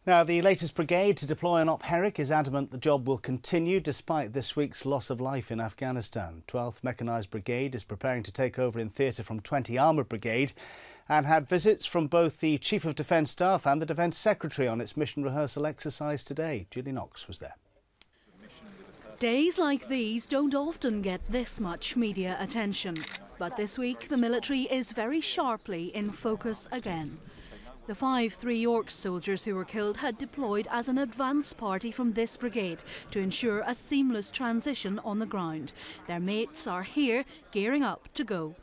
Now, the latest brigade to deploy on Op Herrick is adamant the job will continue despite this week's loss of life in Afghanistan. 12th Mechanized Brigade is preparing to take over in theatre from 20 Armoured Brigade and had visits from both the Chief of Defence Staff and the Defence Secretary on its mission rehearsal exercise today. Julie Knox was there. Days like these don't often get this much media attention. But this week the military is very sharply in focus again. The 5 Three Yorks soldiers who were killed had deployed as an advance party from this brigade to ensure a seamless transition on the ground. Their mates are here, gearing up to go.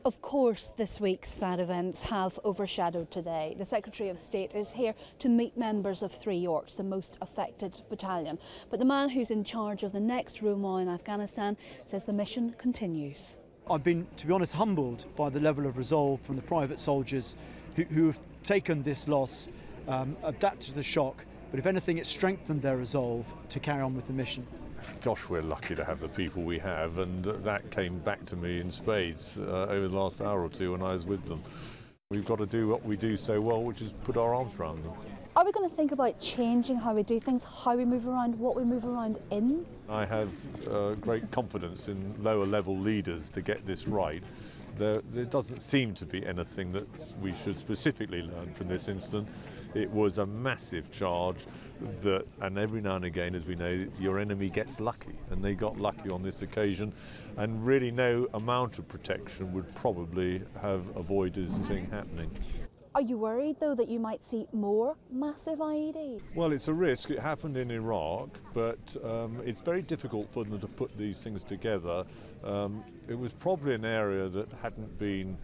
Of course, this week's sad events have overshadowed today. The Secretary of State is here to meet members of Three Yorks, the most affected battalion. But the man who's in charge of the next Rouma in Afghanistan says the mission continues. I've been, to be honest, humbled by the level of resolve from the private soldiers who have taken this loss, adapted to the shock, but if anything, it's strengthened their resolve to carry on with the mission. Gosh, we're lucky to have the people we have, and that came back to me in spades over the last hour or two when I was with them. We've got to do what we do so well, which is put our arms around them. Are we going to think about changing how we do things, how we move around, what we move around in? I have great confidence in lower level leaders to get this right. There doesn't seem to be anything that we should specifically learn from this incident. It was a massive charge and every now and again, as we know, your enemy gets lucky, and they got lucky on this occasion, and really no amount of protection would probably have avoided this thing happening. Are you worried, though, that you might see more massive IEDs? Well, it's a risk. It happened in Iraq, but it's very difficult for them to put these things together. It was probably an area that hadn't been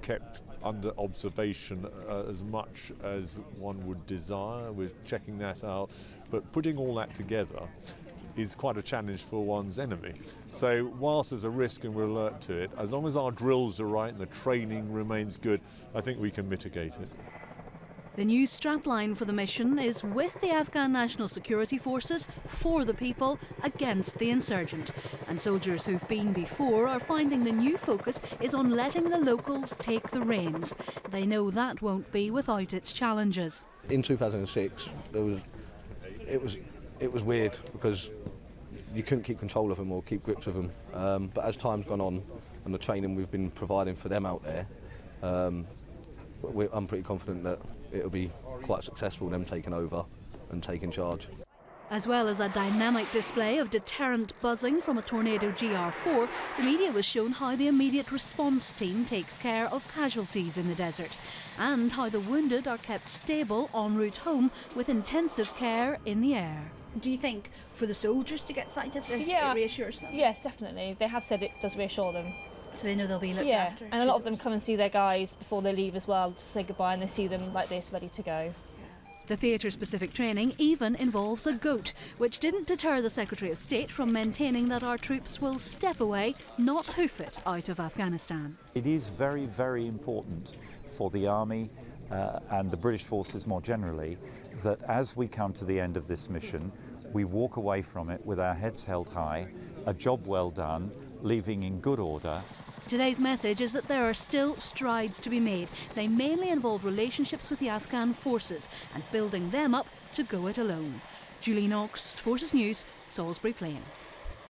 kept under observation as much as one would desire. We're checking that out, but putting all that together is quite a challenge for one's enemy. So whilst there's a risk and we're alert to it, as long as our drills are right and the training remains good, I think we can mitigate it. The new strapline for the mission is with the Afghan National Security Forces, for the people, against the insurgent. And soldiers who've been before are finding the new focus is on letting the locals take the reins. They know that won't be without its challenges. In 2006, it was weird because you couldn't keep control of them or keep grips of them. But as time's gone on and the training we've been providing for them out there, I'm pretty confident that it'll be quite successful, them taking over and taking charge. As well as a dynamic display of deterrent buzzing from a Tornado GR4, the media was shown how the immediate response team takes care of casualties in the desert and how the wounded are kept stable en route home with intensive care in the air. Do you think for the soldiers to get sighted this, it reassures them? Yes, definitely. They have said it does reassure them. So they know they'll be looked after? And a lot of them come and see their guys before they leave as well, to say goodbye, and they see them like this, ready to go. The theatre-specific training even involves a goat, which didn't deter the Secretary of State from maintaining that our troops will step away, not hoof it out of Afghanistan. It is very, very important for the Army and the British forces more generally that as we come to the end of this mission, we walk away from it with our heads held high, a job well done, leaving in good order. Today's message is that there are still strides to be made. They mainly involve relationships with the Afghan forces and building them up to go it alone. Julie Knox, Forces News, Salisbury Plain.